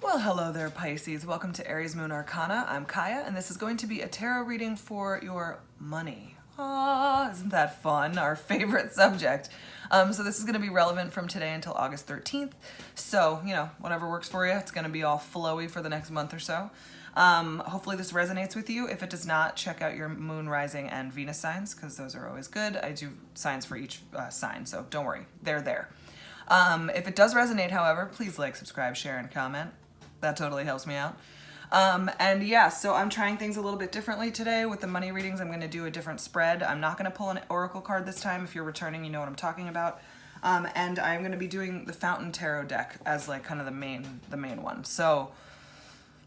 Well, hello there, Pisces. Welcome to Aries Moon Arcana. I'm Kaya, and this is going to be a tarot reading for your money. Ah, isn't that fun? Our favorite subject. So this is going to be relevant from today until August 13th. So, whatever works for you. It's going to be all flowy for the next month or so. Hopefully this resonates with you. If it does not, check out your moon, rising, and Venus signs, because those are always good. I do signs for each sign, so don't worry. They're there. If it does resonate, however, please like, subscribe, share, and comment. That totally helps me out. And yeah, so I'm trying things a little bit differently today with the money readings. I'm going to do a different spread. I'm not going to pull an oracle card this time. If you're returning, you know what I'm talking about. And I'm going to be doing the Fountain Tarot deck as like kind of the main one. So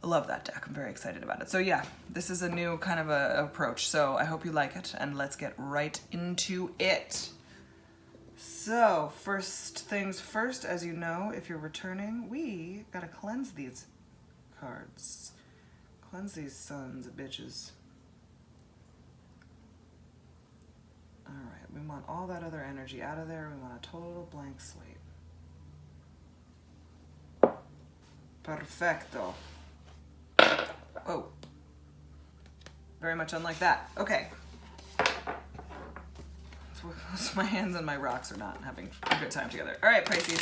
I love that deck. I'm very excited about it. So yeah, this is a new kind of a approach. So I hope you like it, and let's get right into it. So, first things first, as you know, if you're returning, we gotta cleanse these cards. Cleanse these sons of bitches. Alright, we want all that other energy out of there. We want a total blank slate. Perfecto. Oh. Very much unlike that. Okay. My hands and my rocks are not having a good time together. All right, Pisces.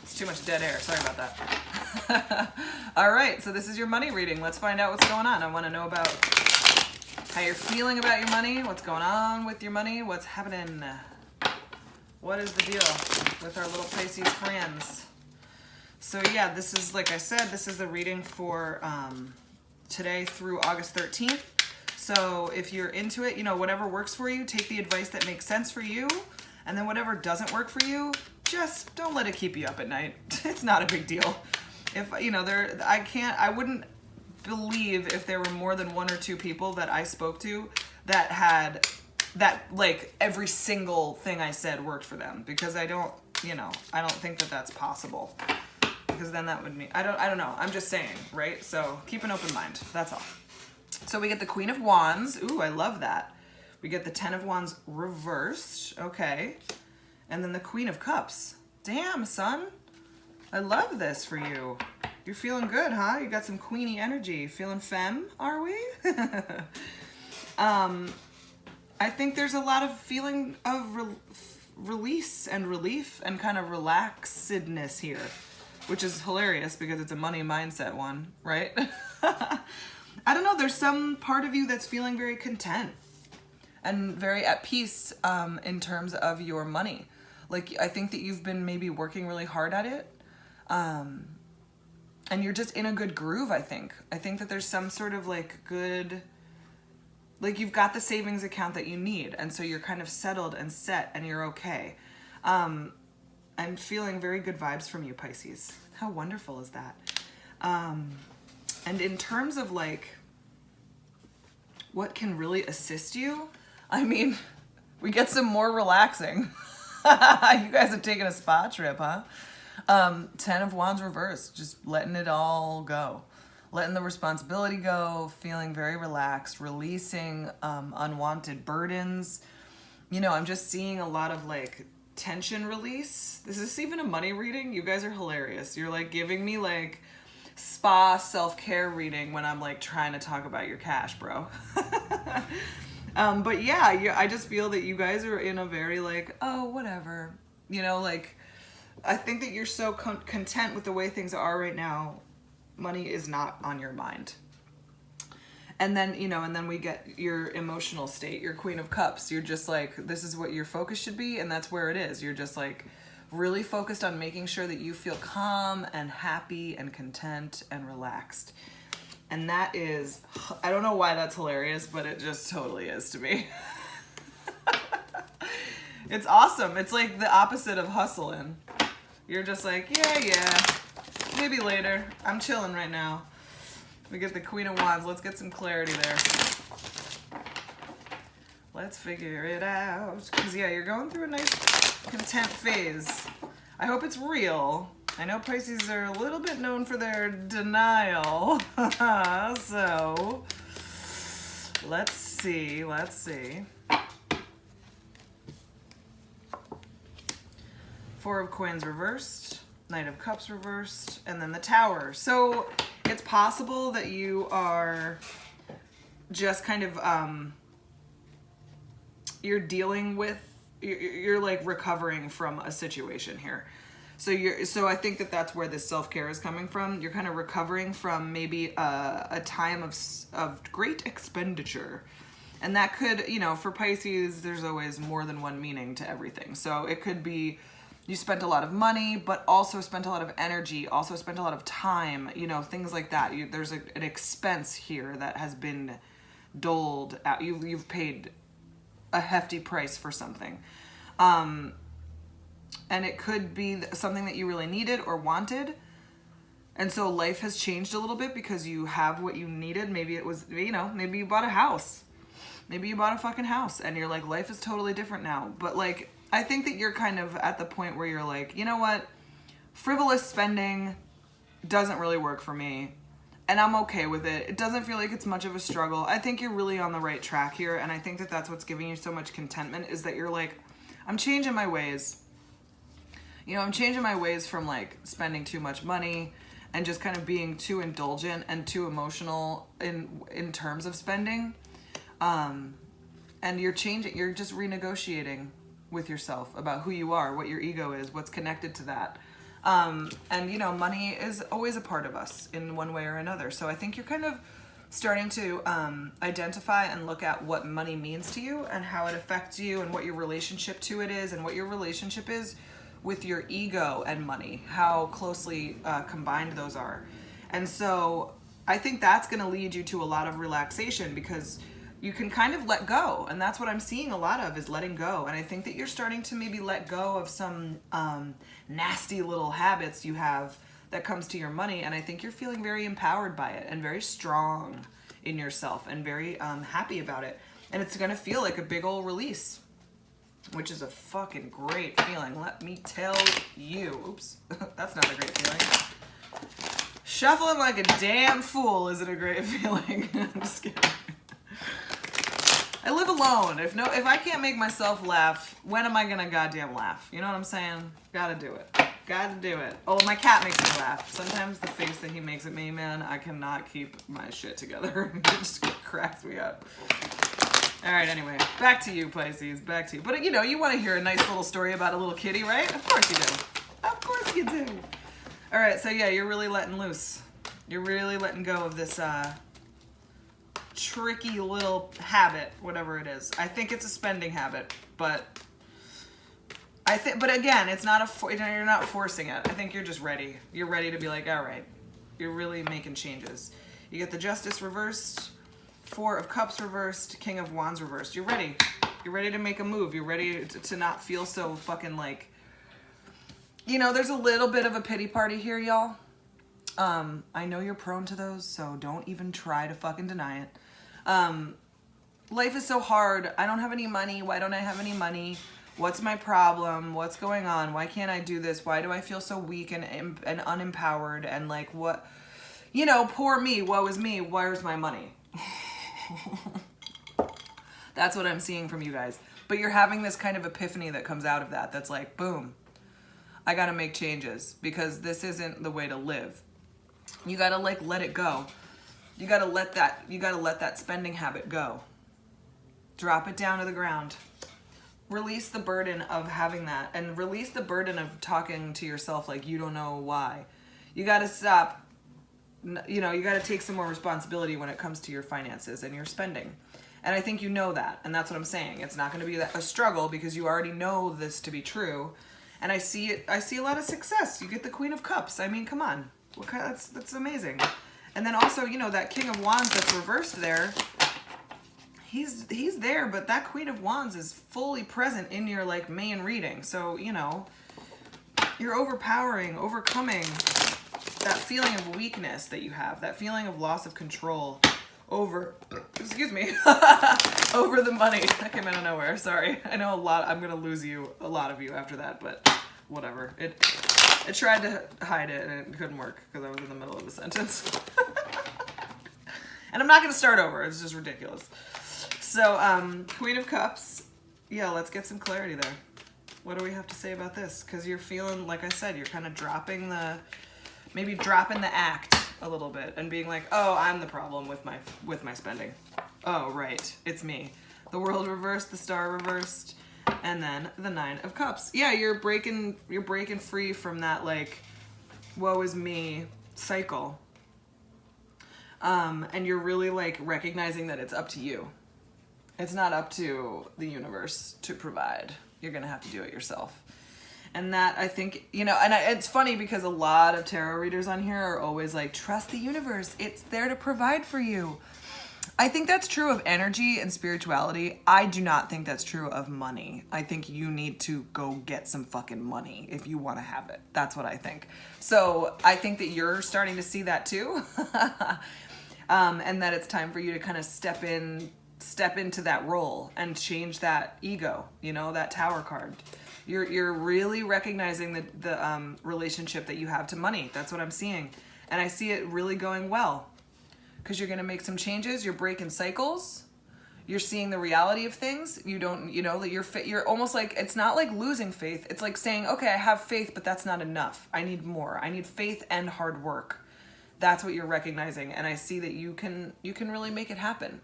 It's too much dead air. Sorry about that. All right, so this is your money reading. Let's find out what's going on. I want to know about how you're feeling about your money, what's going on with your money, what's happening. What is the deal with our little Pisces friends? So yeah, this is, like I said, this is the reading for today through August 13th. So if you're into it, whatever works for you, take the advice that makes sense for you. And then whatever doesn't work for you, just don't let it keep you up at night. It's not a big deal. If, I wouldn't believe if there were more than one or two people that I spoke to that had, like every single thing I said worked for them. Because I don't think that that's possible. Because then that would mean, I don't know. I'm just saying, right? So keep an open mind. That's all. So we get the Queen of Wands. Ooh, I love that. We get the Ten of Wands reversed. Okay. And then the Queen of Cups. Damn, son. I love this for you. You're feeling good, huh? You got some queenie energy. Feeling femme, are we? I think there's a lot of feeling of release and relief and kind of relaxedness here, which is hilarious because it's a money mindset one, right? I don't know, there's some part of you that's feeling very content and very at peace in terms of your money. Like, I think that you've been maybe working really hard at it, and you're just in a good groove, I think. I think that there's some sort of good, you've got the savings account that you need, and so you're kind of settled and set and you're okay. I'm feeling very good vibes from you, Pisces. How wonderful is that? And in terms of what can really assist you, I mean, we get some more relaxing. You guys have taken a spa trip, huh? Ten of Wands reversed, just letting it all go. Letting the responsibility go, feeling very relaxed, releasing unwanted burdens. I'm just seeing a lot of tension release. Is this even a money reading? You guys are hilarious. You're giving me spa self-care reading when I'm trying to talk about your cash, bro. But yeah, I just feel that you guys are in a very oh, whatever, I think that you're so content with the way things are right now. Money is not on your mind. And then, and then we get your emotional state, your Queen of Cups. You're just this is what your focus should be, and that's where it is. You're just really focused on making sure that you feel calm and happy and content and relaxed. And that is, I don't know why that's hilarious, but it just totally is to me. It's awesome. It's the opposite of hustling. You're just yeah, maybe later. I'm chilling right now. We get the Queen of Wands. Let's get some clarity there. Let's figure it out. Because yeah, you're going through a nice content phase. I hope it's real. I know Pisces are a little bit known for their denial. So let's see. Four of Coins reversed. Knight of Cups reversed, and then the Tower. So it's possible that you are just kind of, you're dealing with, you're like recovering from a situation here. So I think that that's where this self-care is coming from. You're kind of recovering from maybe a time of great expenditure. And that could, you know, for Pisces, there's always more than one meaning to everything. So it could be you spent a lot of money, but also spent a lot of energy, also spent a lot of time, you know, things like that. There's an expense here that has been doled out. You've paid a hefty price for something. And it could be something that you really needed or wanted. And so life has changed a little bit because you have what you needed. Maybe it was, you know, maybe you bought a house. Maybe you bought a fucking house and you're like, life is totally different now. But like, I think that you're kind of at the point where you're like, you know what? Frivolous spending doesn't really work for me. And I'm okay with it. It doesn't feel like it's much of a struggle. I think you're really on the right track here. And I think that that's what's giving you so much contentment is that you're like, I'm changing my ways. You know, I'm changing my ways from like spending too much money and just kind of being too indulgent and too emotional in terms of spending. And you're changing, you're just renegotiating with yourself about who you are, what your ego is, what's connected to that. And you know, money is always a part of us in one way or another. So I think you're kind of starting to identify and look at what money means to you and how it affects you and what your relationship to it is and what your relationship is with your ego and money, how closely combined those are. And so I think that's going to lead you to a lot of relaxation because you can kind of let go. And that's what I'm seeing a lot of is letting go. And I think that you're starting to maybe let go of some nasty little habits you have that comes to your money. And I think you're feeling very empowered by it and very strong in yourself and very happy about it. And it's going to feel like a big old release, which is a fucking great feeling. Let me tell you. Oops, that's not a great feeling. Shuffling like a damn fool isn't a great feeling. I'm just kidding. I live alone. If I can't make myself laugh, when am I gonna goddamn laugh? You know what I'm saying? Gotta do it. Gotta do it. Oh, my cat makes me laugh. Sometimes the face that he makes at me, man, I cannot keep my shit together. It just cracks me up. All right, anyway, back to you, Pisces. Back to you. But you know, you want to hear a nice little story about a little kitty, right? Of course you do. Of course you do. All right, so yeah, you're really letting loose. You're really letting go of this tricky little habit, whatever it is. I think it's a spending habit, but again, it's not you're not forcing it. I think you're just ready. You're ready to be like, all right, you're really making changes. You get the Justice reversed, Four of Cups reversed, King of Wands reversed. You're ready. You're ready to make a move. You're ready to not feel so fucking like, you know, there's a little bit of a pity party here, y'all. I know you're prone to those, so don't even try to fucking deny it. Life is so hard. I don't have any money. Why don't I have any money? What's my problem? What's going on? Why can't I do this? Why do I feel so weak and unempowered? And like, what, you know, poor me. Woe is me. Where's my money? That's what I'm seeing from you guys. But you're having this kind of epiphany that comes out of that. That's like, boom, I got to make changes because this isn't the way to live. You got to like let it go. You got to let that spending habit go. Drop it down to the ground. Release the burden of having that and release the burden of talking to yourself like you don't know why. You got to stop. You know, you got to take some more responsibility when it comes to your finances and your spending. And I think you know that. And that's what I'm saying. It's not going to be a struggle because you already know this to be true. And I see it. I see a lot of success. You get the Queen of Cups. I mean, come on. That's amazing. And then also, you know, that King of Wands that's reversed there, he's there, but that Queen of Wands is fully present in your like main reading. So, you know, you're overcoming that feeling of weakness that you have, that feeling of loss of control over, excuse me, over the money. That came out of nowhere. Sorry. I know I'm going to lose a lot of you after that, but whatever. It tried to hide it and it couldn't work because I was in the middle of a sentence. And I'm not going to start over. It's just ridiculous. So, Queen of Cups. Yeah, let's get some clarity there. What do we have to say about this? Because you're feeling, like I said, you're kind of maybe dropping the act a little bit and being like, oh, I'm the problem with my spending. Oh, right, it's me. The World reversed, the Star reversed, and then the Nine of Cups. Yeah, you're breaking free from that like, woe is me cycle. And you're really like recognizing that it's up to you. It's not up to the universe to provide. You're gonna have to do it yourself. And that, I think, you know, and it's funny because a lot of tarot readers on here are always like, trust the universe. It's there to provide for you. I think that's true of energy and spirituality. I do not think that's true of money. I think you need to go get some fucking money if you want to have it. That's what I think. So I think that you're starting to see that too. And that it's time for you to kind of step into that role and change that ego, you know, that Tower card. You're really recognizing the relationship that you have to money. That's what I'm seeing. And I see it really going well. Because you're going to make some changes. You're breaking cycles. You're seeing the reality of things. You know, that you're almost like, it's not like losing faith. It's like saying, okay, I have faith, but that's not enough. I need more. I need faith and hard work. That's what you're recognizing. And I see that you can really make it happen.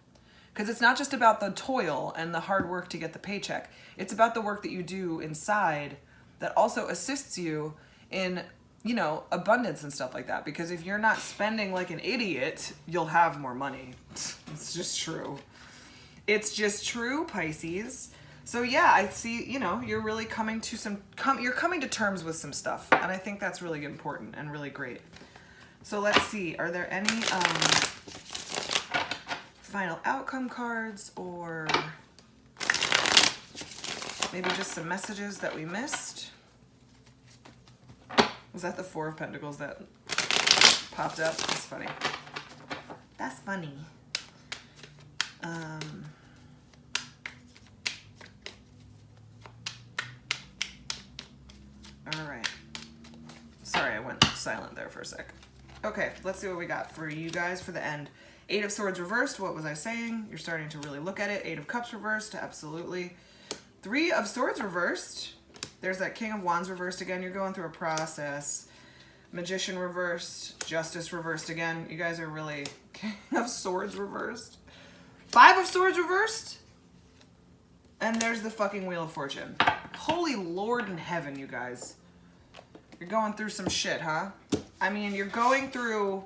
Because it's not just about the toil and the hard work to get the paycheck. It's about the work that you do inside that also assists you in, you know, abundance and stuff like that. Because if you're not spending like an idiot, you'll have more money. It's just true. It's just true, Pisces. So yeah, I see, you know, you're really coming to you're coming to terms with some stuff. And I think that's really important and really great. So let's see, are there any final outcome cards or maybe just some messages that we missed? Was that the Four of Pentacles that popped up? That's funny. That's funny. All right. Sorry, I went silent there for a sec. Okay, let's see what we got for you guys for the end. Eight of Swords reversed. What was I saying? You're starting to really look at it. Eight of Cups reversed. Absolutely. Three of Swords reversed. There's that King of Wands reversed again. You're going through a process. Magician reversed. Justice reversed again. You guys are really... King of Swords reversed. Five of Swords reversed. And there's the fucking Wheel of Fortune. Holy Lord in heaven, you guys. You're going through some shit, huh? I mean, you're going through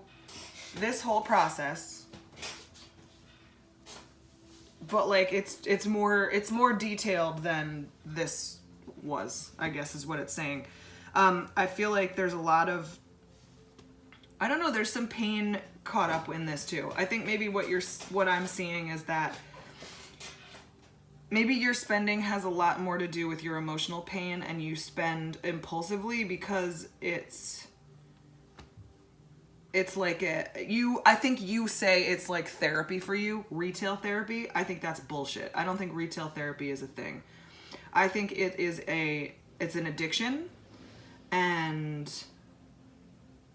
this whole process. But like it's more detailed than this was, I guess is what it's saying. I feel like there's a lot of, I don't know, there's some pain caught up in this too. I think maybe what I'm seeing is that maybe your spending has a lot more to do with your emotional pain and you spend impulsively because it's like I think you say it's like therapy for you, retail therapy. I think that's bullshit. I don't think retail therapy is a thing. I think it's an addiction. And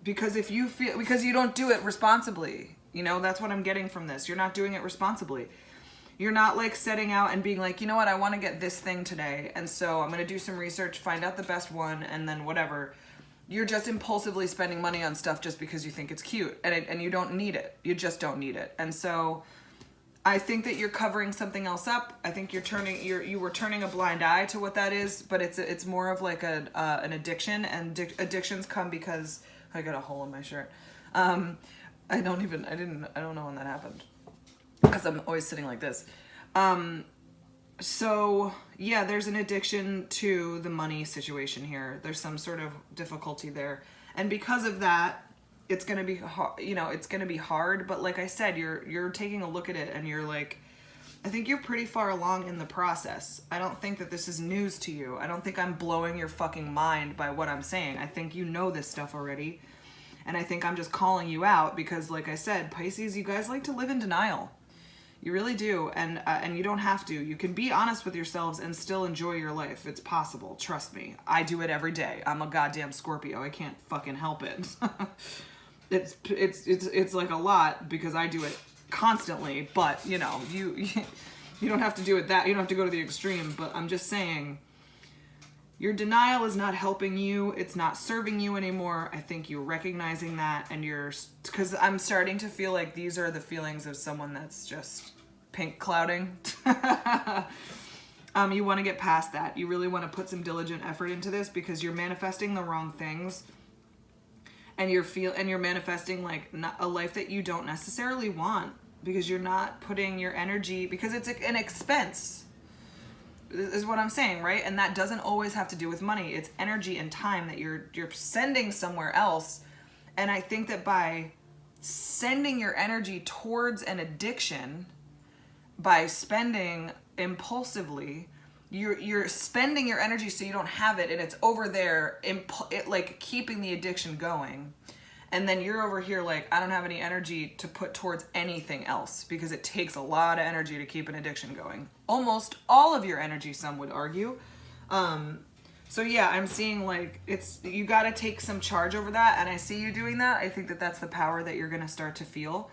because because you don't do it responsibly, you know, that's what I'm getting from this. You're not doing it responsibly. You're not like setting out and being like, you know what, I want to get this thing today. And so I'm going to do some research, find out the best one, and then whatever. You're just impulsively spending money on stuff just because you think it's cute and you don't need it. You just don't need it. And so I think that you're covering something else up. I think you were turning a blind eye to what that is, but it's more of like an addiction, and addictions come because I got a hole in my shirt. I don't know when that happened because I'm always sitting like this. So yeah, there's an addiction to the money situation here. There's some sort of difficulty there. And because of that, it's going to be hard, you know, it's going to be hard. But like I said, you're taking a look at it and you're like, I think you're pretty far along in the process. I don't think that this is news to you. I don't think I'm blowing your fucking mind by what I'm saying. I think you know this stuff already. And I think I'm just calling you out because like I said, Pisces, you guys like to live in denial. You really do, and you don't have to. You can be honest with yourselves and still enjoy your life. It's possible, trust me. I do it every day. I'm a goddamn Scorpio. I can't fucking help it. It's like a lot because I do it constantly. But you know, you don't have to do it that. You don't have to go to the extreme. But I'm just saying, Your denial is not helping you. It's not serving you anymore. I think you're recognizing that, and because I'm starting to feel like these are the feelings of someone that's just pink clouding. You want to get past that. You really want to put some diligent effort into this because you're manifesting the wrong things, and you're manifesting like not a life that you don't necessarily want because you're not putting your energy, because it's an expense. Is what I'm saying, right? And that doesn't always have to do with money. It's energy and time that you're sending somewhere else. And I think that by sending your energy towards an addiction, by spending impulsively, you're spending your energy so you don't have it, and it's over there, like keeping the addiction going. And then you're over here like, I don't have any energy to put towards anything else because it takes a lot of energy to keep an addiction going. Almost all of your energy, some would argue. So yeah, I'm seeing like you got to take some charge over that. And I see you doing that. I think that that's the power that you're going to start to feel.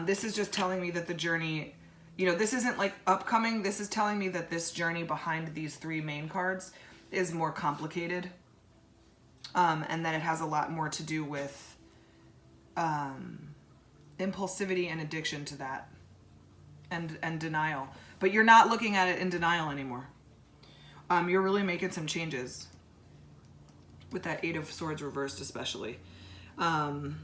This is just telling me that the journey, this isn't like upcoming. This is telling me that this journey behind these 3 main cards is more complicated. And that it has a lot more to do with impulsivity and addiction to that, and denial. But you're not looking at it in denial anymore. You're really making some changes with that 8 of Swords reversed, especially. You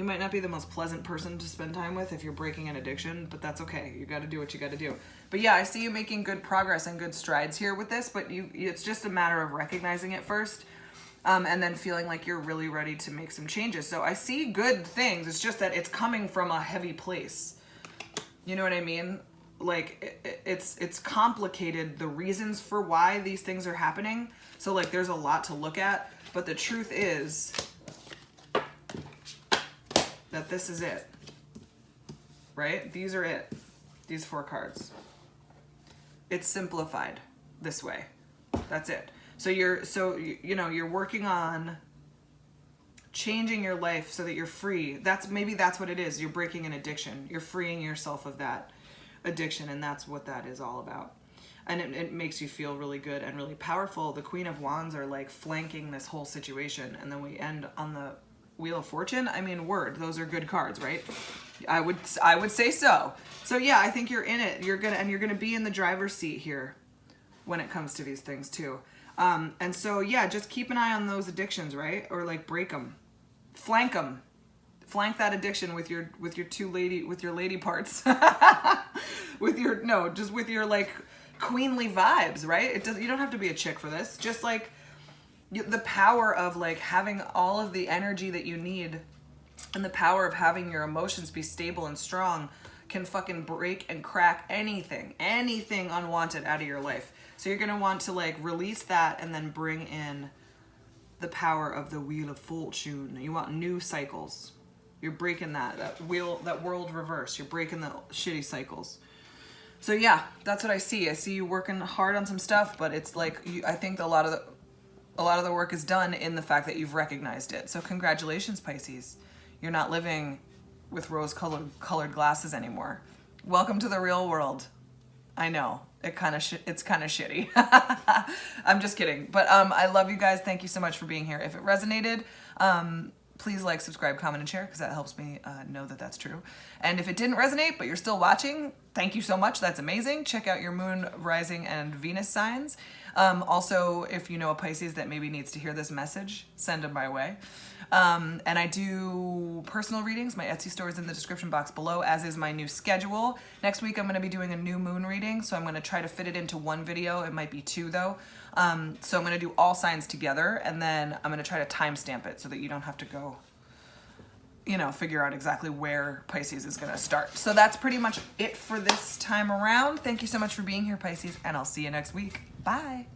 might not be the most pleasant person to spend time with if you're breaking an addiction, but that's okay. You got to do what you got to do. But yeah, I see you making good progress and good strides here with this, but it's just a matter of recognizing it first. And then feeling like you're really ready to make some changes. So I see good things. It's just that it's coming from a heavy place. You know what I mean? Like it's complicated, the reasons for why these things are happening. So like there's a lot to look at, but the truth is that this is it, right? These are it. These 4 cards. It's simplified this way. That's it. So you're working on changing your life so that you're free. Maybe that's what it is. You're breaking an addiction. You're freeing yourself of that addiction, and that's what that is all about. And it makes you feel really good and really powerful. The Queen of Wands are like flanking this whole situation, and then we end on the Wheel of Fortune. I mean, those are good cards, right? I would say so. So yeah, I think you're in it. You're gonna be in the driver's seat here when it comes to these things too. And so, yeah, just keep an eye on those addictions, right? Or like break them, flank that addiction with your lady parts, with your like queenly vibes, right? You don't have to be a chick for this. Just like the power of like having all of the energy that you need, and the power of having your emotions be stable and strong can fucking break and crack anything unwanted out of your life. So you're going to want to like release that and then bring in the power of the Wheel of Fortune. You want new cycles. You're breaking that world reverse. You're breaking the shitty cycles. So yeah, that's what I see. I see you working hard on some stuff, but it's like I think a lot of the work is done in the fact that you've recognized it. So congratulations, Pisces. You're not living with rose-colored glasses anymore. Welcome to the real world. I know. It's kind of shitty. I'm just kidding. But I love you guys. Thank you so much for being here. If it resonated, please like, subscribe, comment, and share, because that helps me know that that's true. And if it didn't resonate, but you're still watching, thank you so much. That's amazing. Check out your moon, rising, and Venus signs. Also, if you know a Pisces that maybe needs to hear this message, send them my way. And I do personal readings. My Etsy store is in the description box below, as is my new schedule. Next week, I'm going to be doing a new moon reading, so I'm going to try to fit it into one video. It might be 2, though. So I'm going to do all signs together, and then I'm going to try to timestamp it so that you don't have to go, figure out exactly where Pisces is going to start. So that's pretty much it for this time around. Thank you so much for being here, Pisces, and I'll see you next week. Bye.